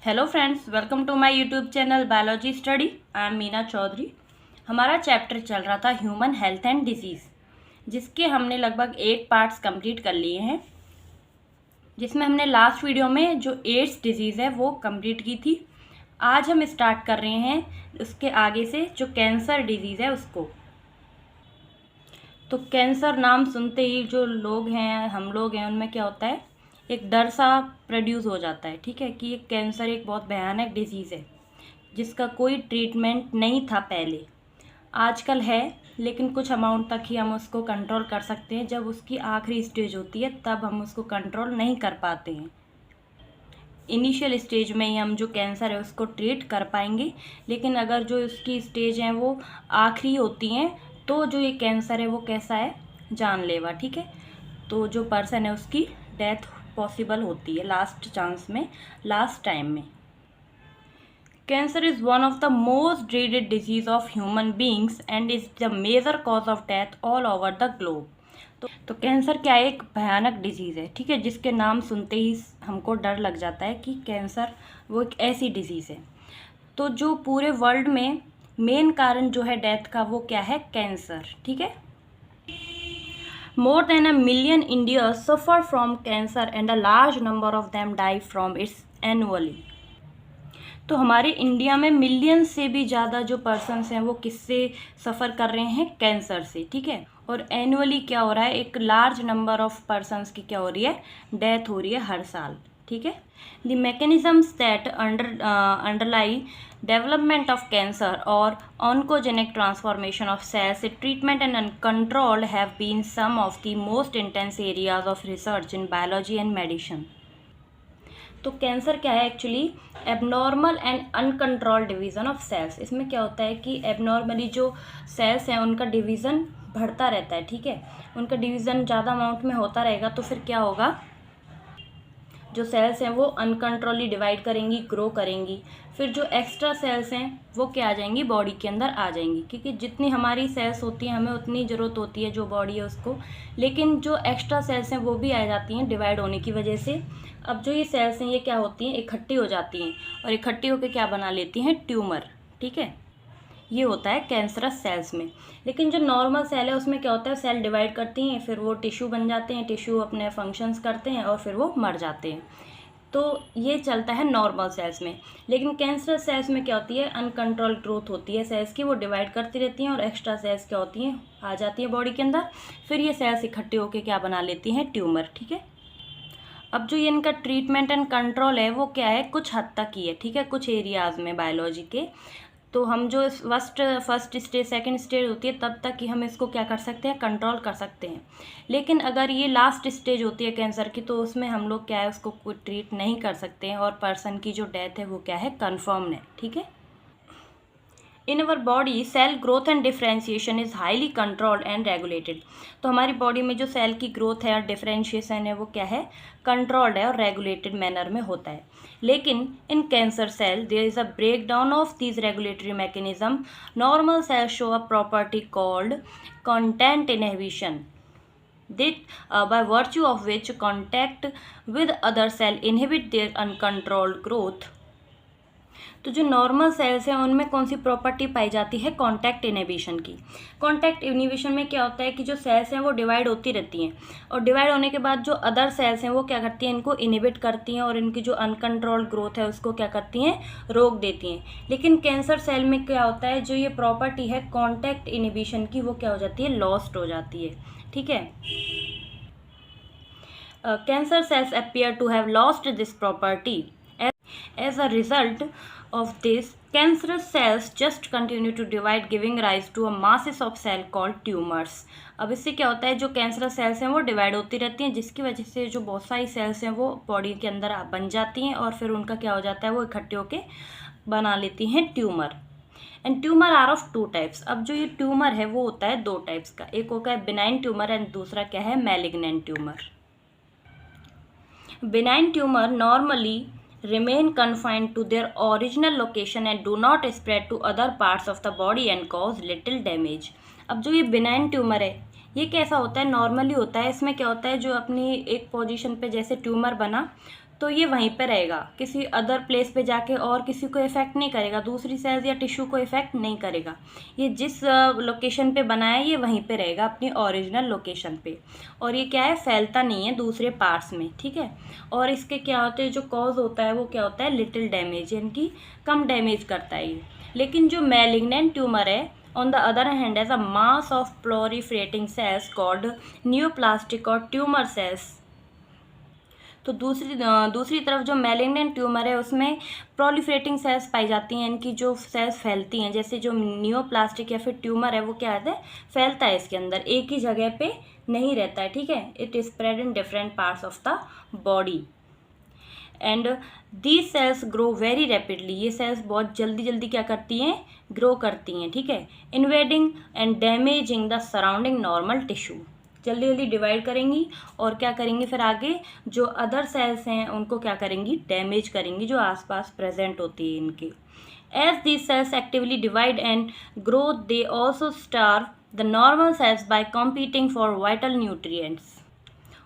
Hello friends, welcome to my YouTube channel biology study. I am Meena Chaudhary. हमारा chapter चल रहा था ह्यूमन हेल्थ एंड डिजीज़, जिसके हमने लगभग 8 पार्ट्स कंप्लीट कर लिए हैं, जिसमें हमने लास्ट वीडियो में जो एड्स डिजीज़ है वो कंप्लीट की थी। आज हम स्टार्ट कर रहे हैं उसके आगे से जो कैंसर डिजीज़ है उसको। तो कैंसर नाम सुनते ही जो लोग हैं, हम लोग हैं, उनमें क्या होता है, एक डर सा प्रोड्यूस हो जाता है। ठीक है कि ये कैंसर एक बहुत भयानक डिजीज़ है जिसका कोई ट्रीटमेंट नहीं था पहले। आजकल है, लेकिन कुछ अमाउंट तक ही हम उसको कंट्रोल कर सकते हैं। जब उसकी आखिरी स्टेज होती है तब हम उसको कंट्रोल नहीं कर पाते हैं। इनिशियल स्टेज में ही हम जो कैंसर है उसको ट्रीट कर पाएंगे, लेकिन अगर जो उसकी स्टेज हैं वो आखिरी होती हैं तो जो ये कैंसर है वो कैसा है, जानलेवा। ठीक है, तो जो पर्सन है उसकी डेथ पॉसिबल होती है लास्ट चांस में, लास्ट टाइम में। Cancer is one of the most dreaded disease of human beings and is the major cause of death all over the globe. तो कैंसर क्या है, एक भयानक डिजीज़ है। ठीक है, जिसके नाम सुनते ही हमको डर लग जाता है कि कैंसर वो एक ऐसी डिजीज़ है। तो जो पूरे वर्ल्ड में मेन कारण जो है डेथ का वो क्या है, कैंसर। ठीक है, more than a million Indians suffer from cancer and a large number of them die from it annually। तो हमारे इंडिया में मिलियन से भी ज़्यादा जो पर्सन्स हैं वो किससे सफ़र कर रहे हैं, कैंसर से। ठीक है, और एनुअली क्या हो रहा है, एक लार्ज नंबर ऑफ पर्सन्स की क्या हो रही है, डेथ हो रही है हर साल। ठीक है, the mechanisms that अंडरलाई development of cancer or oncogenic transformation of cells, treatment and control have been some of the most intense areas of research in biology and medicine। तो कैंसर क्या है, actually abnormal and uncontrol division of cells. इसमें क्या होता है कि abnormally जो sales हैं उनका डिवीज़न बढ़ता रहता है। ठीक है, उनका डिवीज़न ज़्यादा अमाउंट में होता रहेगा तो फिर क्या होगा, जो सेल्स हैं वो अनकंट्रोली डिवाइड करेंगी, ग्रो करेंगी। फिर जो एक्स्ट्रा सेल्स हैं वो क्या आ जाएंगी, बॉडी के अंदर आ जाएंगी, क्योंकि जितनी हमारी सेल्स होती हैं हमें उतनी ज़रूरत होती है जो बॉडी है उसको, लेकिन जो एक्स्ट्रा सेल्स हैं वो भी आ जाती हैं डिवाइड होने की वजह से। अब जो ये सेल्स हैं ये क्या होती हैं, इकट्ठी हो जाती हैं और इकट्ठी होकर क्या बना लेती हैं, ट्यूमर। ठीक है, ये होता है कैंसरस सेल्स में। लेकिन जो नॉर्मल सेल है उसमें क्या होता है, सेल डिवाइड करती हैं, फिर वो टिश्यू बन जाते हैं, टिश्यू अपने फंक्शंस करते हैं और फिर वो मर जाते हैं। तो ये चलता है नॉर्मल सेल्स में। लेकिन कैंसरस सेल्स में क्या होती है, अनकंट्रोल ग्रोथ होती है सेल्स की, वो डिवाइड करती रहती हैं और एक्स्ट्रा सेल्स क्या होती हैं, आ जाती हैं बॉडी के अंदर। फिर ये सेल्स इकट्ठे होकर क्या बना लेती हैं, ट्यूमर। ठीक है, अब जो ये इनका ट्रीटमेंट एंड कंट्रोल है वो क्या है, कुछ हद तक ही है। ठीक है, कुछ एरियाज़ में बायोलॉजी के। तो हम जो फर्स्ट स्टेज सेकंड स्टेज होती है तब तक ही हम इसको क्या कर सकते हैं, कंट्रोल कर सकते हैं। लेकिन अगर ये लास्ट स्टेज होती है कैंसर की तो उसमें हम लोग क्या है, उसको कोई ट्रीट नहीं कर सकते हैं और पर्सन की जो डेथ है वो क्या है, कन्फर्म है। ठीक है, in our body cell growth and differentiation is highly controlled and regulated. तो हमारी बॉडी में जो सेल की ग्रोथ है और डिफ्रेंशिएशन है वो क्या है, कंट्रोल्ड है और रेगुलेटेड मैनर में होता है। लेकिन in cancer cell there is a break down of these regulatory mechanism. Normal cell show a property called contact inhibition, that by virtue of which contact with other cell inhibit their uncontrolled growth। तो जो normal sales हैं उनमें कौन सी property पाई जाती है, contact inhibition की। Contact inhibition में क्या होता है कि जो सेल्स हैं वो डिवाइड होती रहती हैं और डिवाइड होने के बाद जो अदर सेल्स हैं वो क्या करती हैं, इनको इनहिबिट करती हैं और इनकी जो अनकंट्रोल्ड ग्रोथ है उसको क्या करती हैं, रोक देती हैं। लेकिन कैंसर सेल में क्या होता है, जो ये प्रॉपर्टी है कॉन्टैक्ट इनहिबिशन की वो क्या हो जाती है, लॉस्ट हो जाती है। ठीक है, cancer cells appear to have lost this property. As a result of this, cancerous cells just continue to divide, giving rise to a masses of cell called tumors। अब इससे क्या होता है, जो कैंसरस सेल्स हैं वो डिवाइड होती रहती हैं, जिसकी वजह से जो बहुत सारी सेल्स हैं वो बॉडी के अंदर बन जाती हैं और फिर उनका क्या हो जाता है, वो इकट्ठे होकर बना लेती हैं tumour. And tumour are of 2 types. अब जो ये ट्यूमर है वो होता है 2 टाइप्स का, एक होता है बिनाइन ट्यूमर एंड दूसरा क्या है, malignant tumour. Benign tumour normally remain confined to their original location and do not spread to other parts of the body and cause little damage। अब जो ये बिनाइन ट्यूमर है ये कैसा होता है, नॉर्मली होता है। इसमें क्या होता है, जो अपनी एक पोजीशन पे जैसे ट्यूमर बना तो ये वहीं पे रहेगा, किसी अदर प्लेस पे जाके और किसी को इफ़ेक्ट नहीं करेगा, दूसरी सेल्स या टिश्यू को इफ़ेक्ट नहीं करेगा। ये जिस लोकेशन पे बना है ये वहीं पे रहेगा अपनी ओरिजिनल लोकेशन पे, और ये क्या है, फैलता नहीं है दूसरे पार्ट्स में, ठीक है। और इसके क्या होते हैं, जो कॉज होता है वो क्या होता है, लिटिल डैमेज, यानी कि कम डैमेज करता है ये। लेकिन जो मैलिग्नेंट ट्यूमर है on the other hand as a mass of proliferating cells called neoplastic और ट्यूमर सेल्स। तो दूसरी तरफ जो मैलिग्नेंट ट्यूमर है उसमें प्रोलिफरेटिंग सेल्स पाई जाती हैं, इनकी जो सेल्स फैलती हैं, जैसे जो नियोप्लास्टिक या फिर ट्यूमर है वो क्या है, फैलता है इसके अंदर, एक ही जगह पे नहीं रहता है, ठीक है। It is spread in different parts of the body and these cells grow very rapidly. ये सेल्स बहुत जल्दी जल्दी क्या करती हैं, ग्रो करती हैं, ठीक है। Invading and damaging the surrounding normal tissue, जल्दी जल्दी डिवाइड करेंगी और क्या करेंगी, फिर आगे जो अदर सेल्स हैं उनको क्या करेंगी, डैमेज करेंगी, जो आसपास प्रेजेंट होती है इनके। As these cells actively divide and grow they also starve the normal cells by competing for vital nutrients.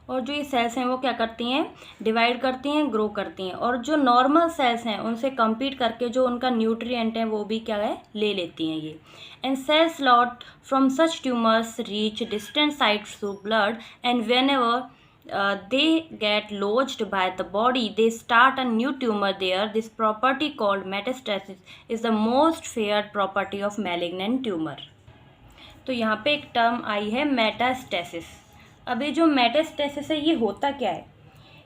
और जो ये सेल्स हैं वो क्या करती हैं, डिवाइड करती हैं, ग्रो करती हैं, और जो नॉर्मल सेल्स हैं उनसे compete करके जो उनका न्यूट्रिएंट है वो भी क्या है, ले लेती हैं ये। And cells lost from such tumours reach distant sites through blood and whenever they get lodged by the body they start a new tumor there. This property called metastasis is the most feared property of malignant tumor. तो यहाँ पे एक term आई है metastasis. अब ये जो metastasis है ये होता क्या है,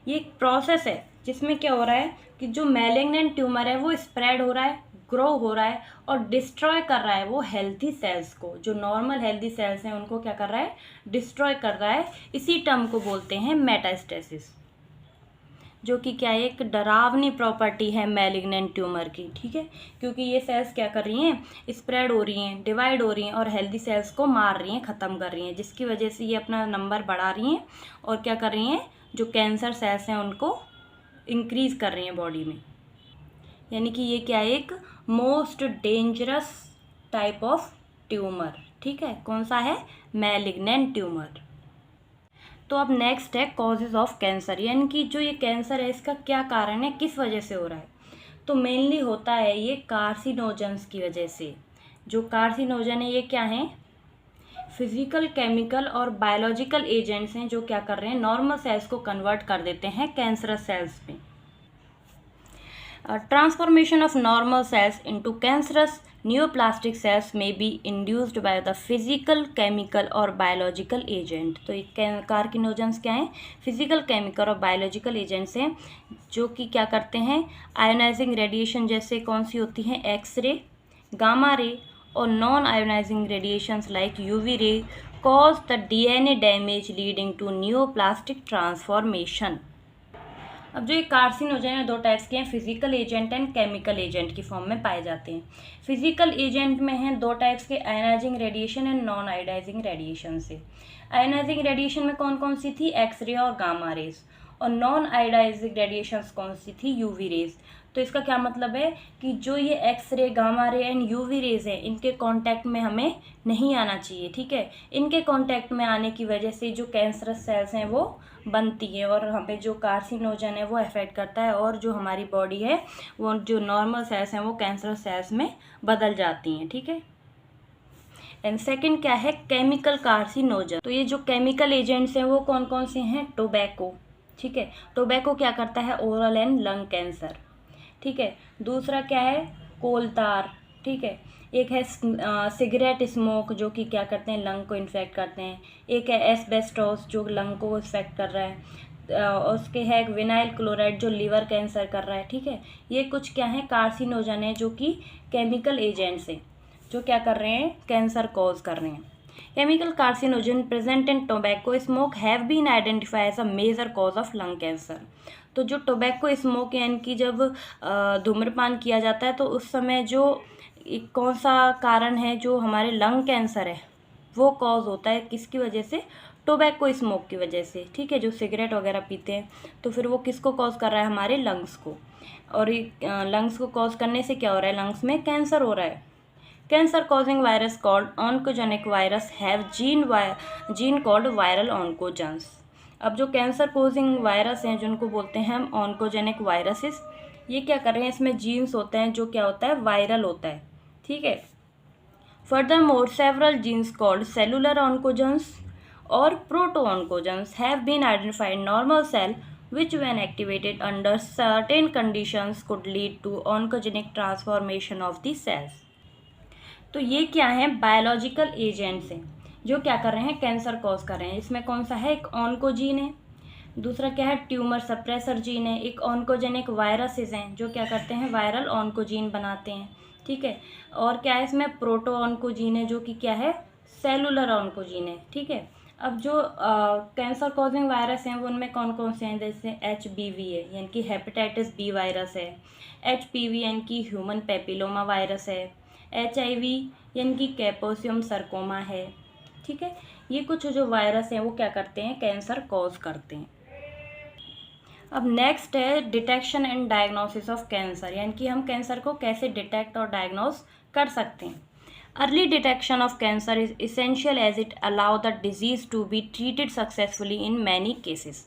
ये एक प्रोसेस है जिसमें क्या हो रहा है कि जो मैलिग्नेंट ट्यूमर है वो स्प्रेड हो रहा है, ग्रो हो रहा है और डिस्ट्रॉय कर रहा है वो हेल्थी सेल्स को, जो नॉर्मल हेल्थी सेल्स हैं उनको क्या कर रहा है, डिस्ट्रॉय कर रहा है। इसी टर्म को बोलते हैं मेटास्टेसिस, जो कि क्या है, एक डरावनी प्रॉपर्टी है मैलिग्नेंट ट्यूमर की, ठीक है। क्योंकि ये सेल्स क्या कर रही हैं, स्प्रेड हो रही हैं, डिवाइड हो रही हैं और हेल्दी सेल्स को मार रही हैं, ख़त्म कर रही हैं, जिसकी वजह से ये अपना नंबर बढ़ा रही हैं और क्या कर रही हैं, जो कैंसर सेल्स हैं उनको इंक्रीज़ कर रही हैं बॉडी में। यानी कि ये क्या है, एक most dangerous type of tumour, ठीक है। कौन सा है, मैलिग्नेंट ट्यूमर। तो अब नेक्स्ट है कॉजेज़ ऑफ कैंसर, यानी कि जो ये कैंसर है इसका क्या कारण है, किस वजह से हो रहा है। तो मेनली होता है ये कार्सिनोजेंस की वजह से। जो कार्सिनोजन है ये क्या है, फिजिकल, केमिकल और बायोलॉजिकल एजेंट्स हैं जो क्या कर रहे हैं, नॉर्मल सेल्स को कन्वर्ट कर देते हैं कैंसरस सेल्स में। Transformation of normal cells into cancerous neoplastic cells may be induced by the physical, chemical और biological agent। तो ये कार्सिनोजेंस क्या हैं, फिजिकल, केमिकल और बायोलॉजिकल एजेंट्स हैं जो कि क्या करते हैं, आयोनाइजिंग रेडिएशन जैसे कौन सी होती हैं, एक्सरे, गामा रे और non ionising radiations like UV ray cause the DNA damage leading to neoplastic transformation. अब जो ये कार्सिनोजन है दो टाइप्स के हैं, physical agent and chemical agent की फॉर्म में पाए जाते हैं। फिजिकल एजेंट में हैं दो टाइप्स के, ionising radiation and non ionising radiation से। आयोनाइजिंग रेडिएशन में कौन कौन सी थी, एक्सरे और गामा रेज, और नॉन आयोनाइजिंग रेडिएशंस कौन सी थी, यूवी रेज। तो इसका क्या मतलब है कि जो ये X-ray, gamma ray and UV rays हैं इनके कांटेक्ट में हमें नहीं आना चाहिए, ठीक है। इनके कांटेक्ट में आने की वजह से जो कैंसरस सेल्स हैं वो बनती है और हमें जो कार्सिनोजन है वो अफेक्ट करता है, और जो हमारी बॉडी है वो जो नॉर्मल सेल्स हैं वो कैंसरस सेल्स में बदल जाती हैं, ठीक है। एंड सेकंड क्या है, केमिकल कार्सिनोजन। तो ये जो केमिकल एजेंट्स हैं वो कौन कौन से हैं, टोबैको, ठीक है। टोबैको क्या करता है, ओरल एंड लंग कैंसर, ठीक है। दूसरा क्या है, कोलतार, ठीक है। एक है सिगरेट स्मोक जो कि क्या करते हैं, लंग को इन्फेक्ट करते हैं। एक है एस्बेस्टोस जो लंग को इफेक्ट कर रहा है, उसके है विनाइल क्लोराइड जो लीवर कैंसर कर रहा है, ठीक है। ये कुछ क्या है, कार्सिनोजन है जो कि केमिकल एजेंट्स हैं जो क्या कर रहे हैं, कैंसर कॉज कर रहे हैं। Chemical carcinogen present in tobacco smoke have been identified as a major cause of lung cancer. तो जो टोबैको स्मोक यानी कि जब धूम्रपान किया जाता है तो उस समय जो कौन सा कारण है जो हमारे लंग कैंसर है वो कॉज होता है, किसकी वजह से, टोबैको स्मोक की वजह से, ठीक है। जो सिगरेट वगैरह पीते हैं तो फिर वो किसको कॉज कर रहा है, हमारे लंग्स को, और लंग्स को कॉज करने से क्या हो रहा है, लंग्स में कैंसर हो रहा है। Cancer causing virus called oncogenic virus have gene called viral oncogenes अब जो कैंसर कोजिंग वायरस हैं जिनको बोलते हैं हम ऑन्कोजेनिक वायरसेस, ये क्या कर रहे हैं, इसमें जीन्स होते हैं जो क्या होता है, वायरल होता है, ठीक है। Furthermore, several genes called cellular oncogenes or proto-oncogenes have been identified in normal cell which when activated under certain conditions could lead to oncogenic transformation of the cells. तो ये क्या है, बायोलॉजिकल एजेंट्स हैं जो क्या कर रहे हैं, कैंसर कॉज कर रहे हैं। इसमें कौन सा है, एक ऑन्कोजीन है, दूसरा क्या है, ट्यूमर सप्रेसर जीन है, एक ऑन्कोजेनिक वायरसेस हैं जो क्या करते हैं, वायरल ऑन्कोजीन बनाते हैं, ठीक है। और क्या है, इसमें प्रोटो ऑन्कोजीन है जो कि क्या है, सेलुलर ऑन्कोजीन है, ठीक है। अब जो कैंसर कॉजिंग वायरस हैं वो उनमें कौन कौन से हैं, जैसे HBV है यानी कि हेपेटाइटिस बी वायरस है, HPV यानी कि ह्यूमन पेपिलोमा वायरस है, HIV यानी कि कैपोसियम सरकोमा है, ठीक है। ये कुछ जो वायरस हैं वो क्या करते हैं, कैंसर कॉज करते हैं। अब नेक्स्ट है detection and diagnosis of cancer, यानी कि हम कैंसर को कैसे डिटेक्ट और डायग्नोस कर सकते हैं। Early detection of cancer is essential as it allow the disease to be treated successfully in many cases.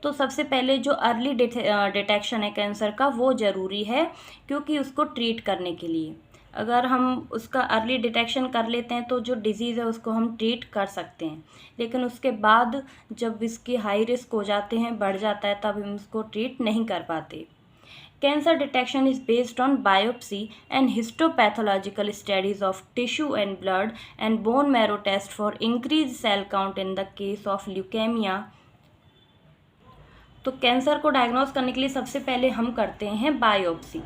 तो सबसे पहले जो अर्ली डिटेक्शन है कैंसर का वो ज़रूरी है, क्योंकि उसको ट्रीट करने के लिए अगर हम उसका अर्ली डिटेक्शन कर लेते हैं तो जो डिज़ीज़ है उसको हम ट्रीट कर सकते हैं, लेकिन उसके बाद जब इसके हाई रिस्क हो जाते हैं, बढ़ जाता है, तब हम उसको ट्रीट नहीं कर पाते। Cancer detection is based on biopsy and histopathological studies of tissue and blood and bone marrow test for increase cell count in the case of leukaemia. तो कैंसर को डायग्नोस करने के लिए सबसे पहले हम करते हैं बायोप्सी।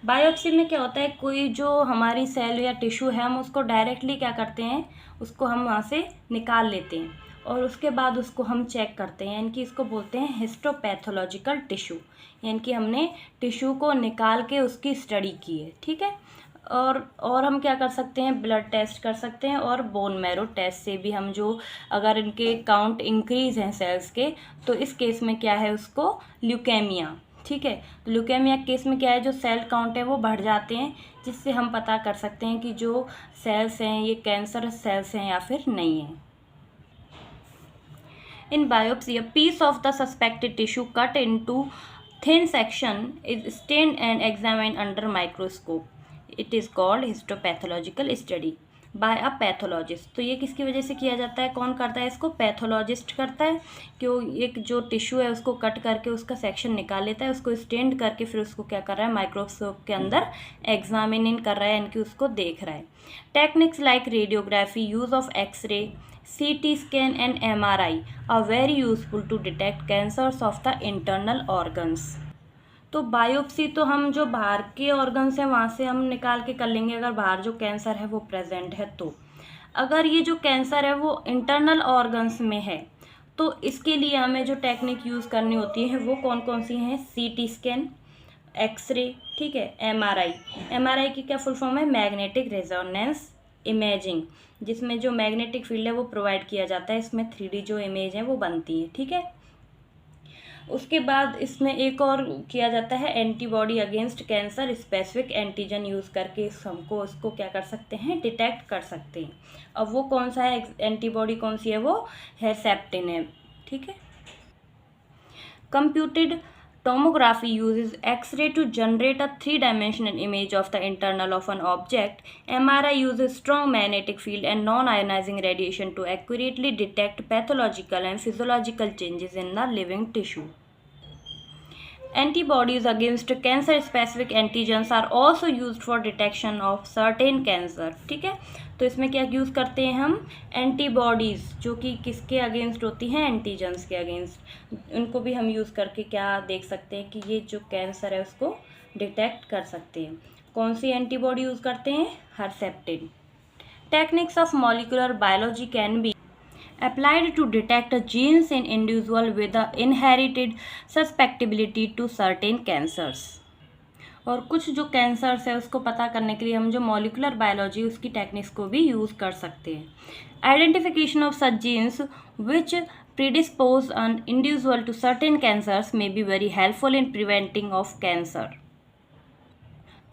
बायोप्सी में क्या होता है, कोई जो हमारी सेल या टिश्यू है हम उसको डायरेक्टली क्या करते हैं, उसको हम वहाँ से निकाल लेते हैं और उसके बाद उसको हम चेक करते हैं, यानी कि इसको बोलते हैं हिस्टोपैथोलॉजिकल टिश्यू, यानी कि हमने टिश्यू को निकाल के उसकी स्टडी की है, ठीक है। और हम क्या कर सकते हैं, ब्लड टेस्ट कर सकते हैं और बोन मैरो टेस्ट से भी हम जो अगर इनके काउंट इंक्रीज़ हैं सेल्स के, तो इस केस में क्या है, उसको ल्यूकेमिया, ठीक है। तो ल्यूकेमिया केस में क्या है, जो सेल काउंट है वो बढ़ जाते हैं, जिससे हम पता कर सकते हैं कि जो सेल्स हैं ये कैंसर सेल्स हैं या फिर नहीं हैं। In biopsy a piece of the suspected tissue cut into thin section is stained and examined under microscope. It is called histopathological study by a pathologist. तो ये किसकी वजह से किया जाता है, कौन करता है इसको, पैथोलॉजिस्ट करता है। क्यों, एक जो टिश्यू है उसको कट करके उसका सेक्शन निकाल लेता है, उसको स्टेंड करके फिर उसको क्या कर रहा है, माइक्रोस्कोप के अंदर एग्जामिन कर रहा है, यानी कि उसको देख रहा है। Techniques like radiography, use of X-ray, CT scan and MRI are very useful to detect cancers of the internal organs. तो बायोप्सी तो हम जो बाहर के ऑर्गन्स हैं वहाँ से हम निकाल के कर लेंगे, अगर बाहर जो कैंसर है वो प्रेजेंट है। तो अगर ये जो कैंसर है वो इंटरनल ऑर्गन्स में है तो इसके लिए हमें जो टेक्निक यूज़ करनी होती है वो कौन कौन सी हैं, CT स्कैन, एक्सरे, ठीक है, MRI की क्या फुल फॉर्म है, मैग्नेटिक रेजोनेंस इमेजिंग, जिसमें जो मैग्नेटिक फील्ड है वो प्रोवाइड किया जाता है, इसमें 3D जो इमेज है वो बनती है, ठीक है। उसके बाद इसमें एक और किया जाता है antibody against cancer, specific antigen use करके हमको उसको क्या कर सकते हैं, डिटेक्ट कर सकते हैं। अब वो कौन सा है एंटीबॉडी, कौन सी है, वो हेर्सेप्टिन है, ठीक है। Computed tomography uses X-ray to generate a three-dimensional image of the internal of an object. MRI uses strong magnetic field and non-ionizing radiation to accurately detect pathological and physiological changes in the living tissue. Antibodies against cancer-specific antigens are also used for detection of certain cancer. ठीक है, तो इसमें क्या use करते हैं हम, antibodies, जो कि किसके अगेंस्ट होती हैं, एंटीजन्स के अगेंस्ट। उनको भी हम यूज़ करके क्या देख सकते हैं कि ये जो कैंसर है उसको डिटेक्ट कर सकते हैं। कौन सी एंटीबॉडी यूज़ करते हैं, Herceptin. Techniques of molecular biology can be applied to detect genes in individual with the inherited susceptibility to certain cancers. और कुछ जो कैंसर्स है उसको पता करने के लिए हम जो मॉलिक्यूलर बायोलॉजी उसकी टेक्निक्स को भी यूज़ कर सकते हैं। Identification of such jeans which predispose an individual to certain cancers may be very helpful in preventing of cancer.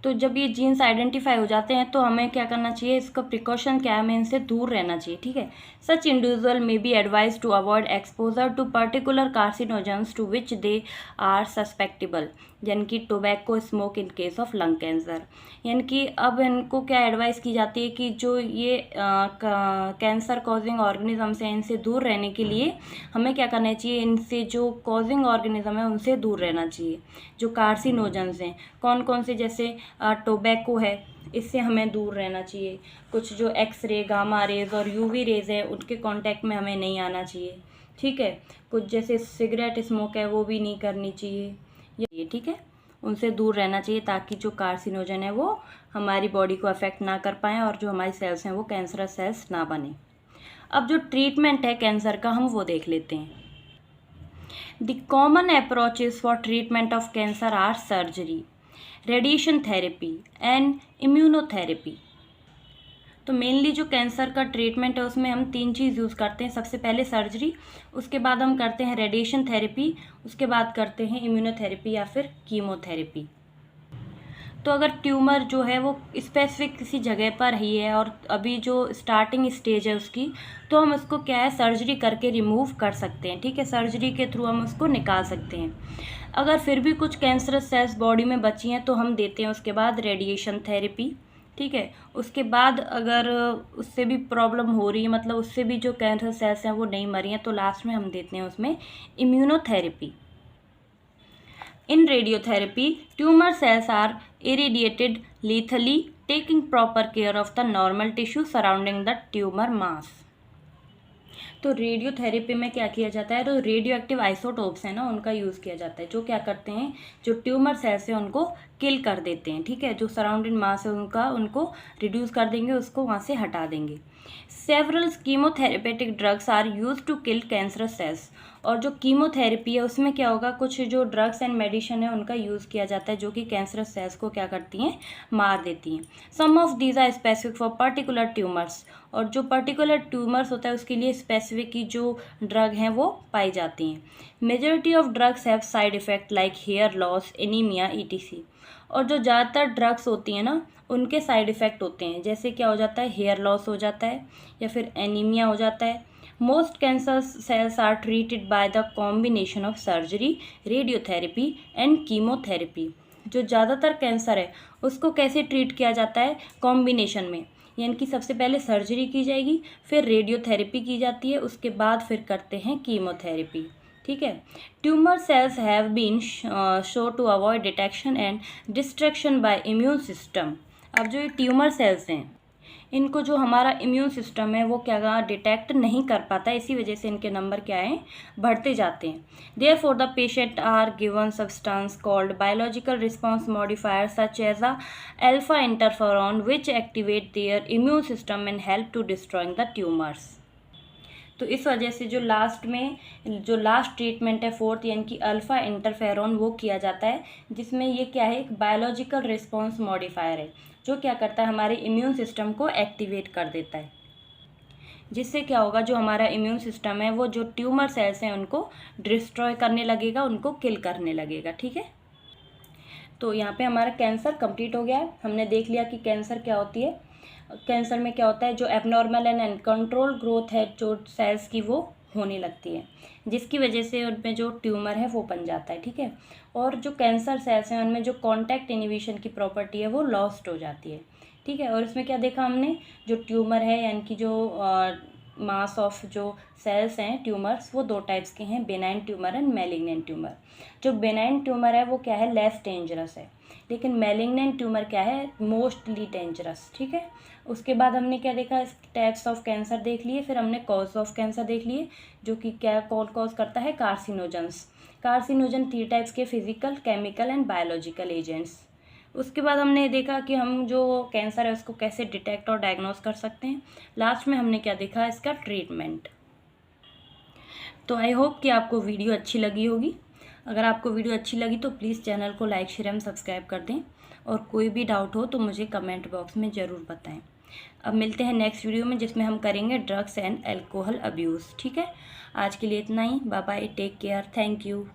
तो जब ये जीन्स आइडेंटिफाई हो जाते हैं तो हमें क्या करना चाहिए, इसका प्रिकॉशन क्या है, हमें इनसे दूर रहना चाहिए, ठीक है। Such individual may be advise to avoid exposure to particular carcinogens to which they are susceptible, यानी कि tobacco smoke in case of lung cancer. यानी कि अब इनको क्या एडवाइस की जाती है कि जो ये कैंसर कॉजिंग ऑर्गेनिजम्स हैं इनसे दूर रहने के लिए हमें क्या करना चाहिए, इनसे जो कॉजिंग ऑर्गेनिज्म है उनसे दूर रहना चाहिए। जो कार्सिनोजेंस हैं कौन कौन से, जैसे टोबैको है, इससे हमें दूर रहना चाहिए। कुछ जो एक्सरे, गामा रेज और यूवी रेज है उनके कांटेक्ट में हमें नहीं आना चाहिए, ठीक है। कुछ जैसे सिगरेट स्मोक है वो भी नहीं करनी चाहिए, ये ठीक है, उनसे दूर रहना चाहिए ताकि जो कार्सिनोजन है वो हमारी बॉडी को अफेक्ट ना कर पाएँ और जो हमारी सेल्स हैं वो कैंसरस सेल्स ना बने। अब जो ट्रीटमेंट है कैंसर का हम वो देख लेते हैं। The common approaches for treatment of cancer are surgery, radiation therapy and immunotherapy. तो मेनली जो कैंसर का ट्रीटमेंट है उसमें हम 3 चीज़ यूज़ करते हैं। सबसे पहले सर्जरी, उसके बाद हम करते हैं रेडिएशन थेरेपी, उसके बाद करते हैं इम्यूनोथेरेपी या फिर कीमोथेरेपी। तो अगर ट्यूमर जो है वो स्पेसिफिक किसी जगह पर ही है और अभी जो स्टार्टिंग स्टेज है उसकी, तो हम उसको क्या है सर्जरी करके रिमूव कर सकते हैं, ठीक है। सर्जरी के थ्रू हम उसको निकाल सकते हैं। अगर फिर भी कुछ कैंसरस सेल्स बॉडी में बची हैं तो हम देते हैं उसके बाद रेडिएशन थेरेपी, ठीक है। उसके बाद अगर उससे भी प्रॉब्लम हो रही है, मतलब उससे भी जो कैंसर सेल्स हैं वो नहीं मरी हैं, तो लास्ट में हम देते हैं उसमें immunotherapy. In radiotherapy, tumor cells are irradiated lethally, taking proper care of the normal tissue surrounding the tumor mass. तो रेडियोथेरेपी में क्या किया जाता है, तो रेडियो एक्टिव आइसोटोप्स है ना उनका यूज़ किया जाता है, जो क्या करते हैं, जो ट्यूमर सेल्स है उनको किल कर देते हैं, ठीक है। जो सराउंडिंग मास है उनको रिड्यूस कर देंगे, उसको वहाँ से हटा देंगे। Several chemotherapeutic drugs are use to kill cancerous cells. और जो कीमोथेरेपी है उसमें क्या होगा, कुछ जो ड्रग्स एंड मेडिसिन है उनका यूज़ किया जाता है जो कि कैंसरस सेल्स को क्या करती हैं, मार देती हैं। Some of these are specific for particular tumours. और जो पर्टिकुलर ट्यूमर्स होता है उसके लिए स्पेसिफिक की जो ड्रग हैं वो पाई जाती हैं। Majority of drugs have side effect like hair loss, anaemia, E T C. और जो ज़्यादातर ड्रग्स होती हैं ना उनके साइड इफ़ेक्ट होते हैं, जैसे क्या हो जाता है, हेयर लॉस हो जाता है या फिर एनीमिया हो जाता है। Most cancer cells are treated by the combination of surgery, radiotherapy and chemotherapy. जो ज़्यादातर कैंसर है उसको कैसे ट्रीट किया जाता है, कॉम्बिनेशन में, यानी कि सबसे पहले सर्जरी की जाएगी, फिर रेडियोथेरेपी की जाती है, उसके बाद फिर करते हैं कीमोथेरेपी, ठीक है। Tumour cells have been show to avoid detection and destruction by immune system. अब जो ये ट्यूमर सेल्स हैं इनको जो हमारा इम्यून सिस्टम है वो क्या डिटेक्ट नहीं कर पाता, इसी वजह से इनके नंबर क्या हैं, बढ़ते जाते हैं। Therefore the patient are given substance called biological response modifier such as a alpha interferon which activate their immune system and help to destroying the tumours. तो इस वजह से जो लास्ट ट्रीटमेंट है फोर्थ, यानी कि अल्फ़ा इंटरफेरॉन, वो किया जाता है, जिसमें ये क्या है, एक बायोलॉजिकल रिस्पॉन्स मॉडिफायर है जो क्या करता है, हमारे इम्यून सिस्टम को एक्टिवेट कर देता है। जिससे क्या होगा, जो हमारा इम्यून सिस्टम है वो जो ट्यूमर सेल्स हैं उनको डिस्ट्रॉय करने लगेगा, उनको किल करने लगेगा, ठीक है। तो यहाँ पे हमारा कैंसर कंप्लीट हो गया है। हमने देख लिया कि कैंसर क्या होती है। कैंसर में क्या होता है, जो एबनॉर्मल एंड अनकंट्रोल ग्रोथ है जो सेल्स की वो होने लगती है, जिसकी वजह से उनमें जो ट्यूमर है वो बन जाता है, ठीक है। और जो कैंसर सेल्स हैं उनमें जो कॉन्टैक्ट इनिबिशन की प्रॉपर्टी है वो लॉस्ट हो जाती है, ठीक है। और इसमें क्या देखा हमने, जो ट्यूमर है यानी कि जो मास ऑफ जो सेल्स हैं ट्यूमर्स, वो 2 टाइप्स के हैं, benign tumour and malignant tumour. जो बेनाइन ट्यूमर है वो क्या है, लेस डेंजरस है, लेकिन मैलिग्नेंट ट्यूमर क्या है, मोस्टली डेंजरस, ठीक है। उसके बाद हमने क्या देखा, टाइप्स ऑफ कैंसर देख लिए, फिर हमने कॉज ऑफ कैंसर देख लिए, जो कि क्या कॉज करता है, कार्सिनोजेंस। कार्सिनोजन 3 टाइप्स के, physical, chemical and biological agents. उसके बाद हमने देखा कि हम जो कैंसर है उसको कैसे डिटेक्ट और डायग्नोस कर सकते हैं। लास्ट में हमने क्या देखा, इसका ट्रीटमेंट। तो आई होप कि आपको वीडियो अच्छी लगी होगी। अगर आपको वीडियो अच्छी लगी तो प्लीज़ चैनल को लाइक, शेयर एंड सब्सक्राइब कर दें, और कोई भी डाउट हो तो मुझे कमेंट बॉक्स में ज़रूर बताएं। अब मिलते हैं नेक्स्ट वीडियो में जिसमें हम करेंगे ड्रग्स एंड अल्कोहल अब्यूज़, ठीक है। आज के लिए इतना ही, bye bye, take care, thank you.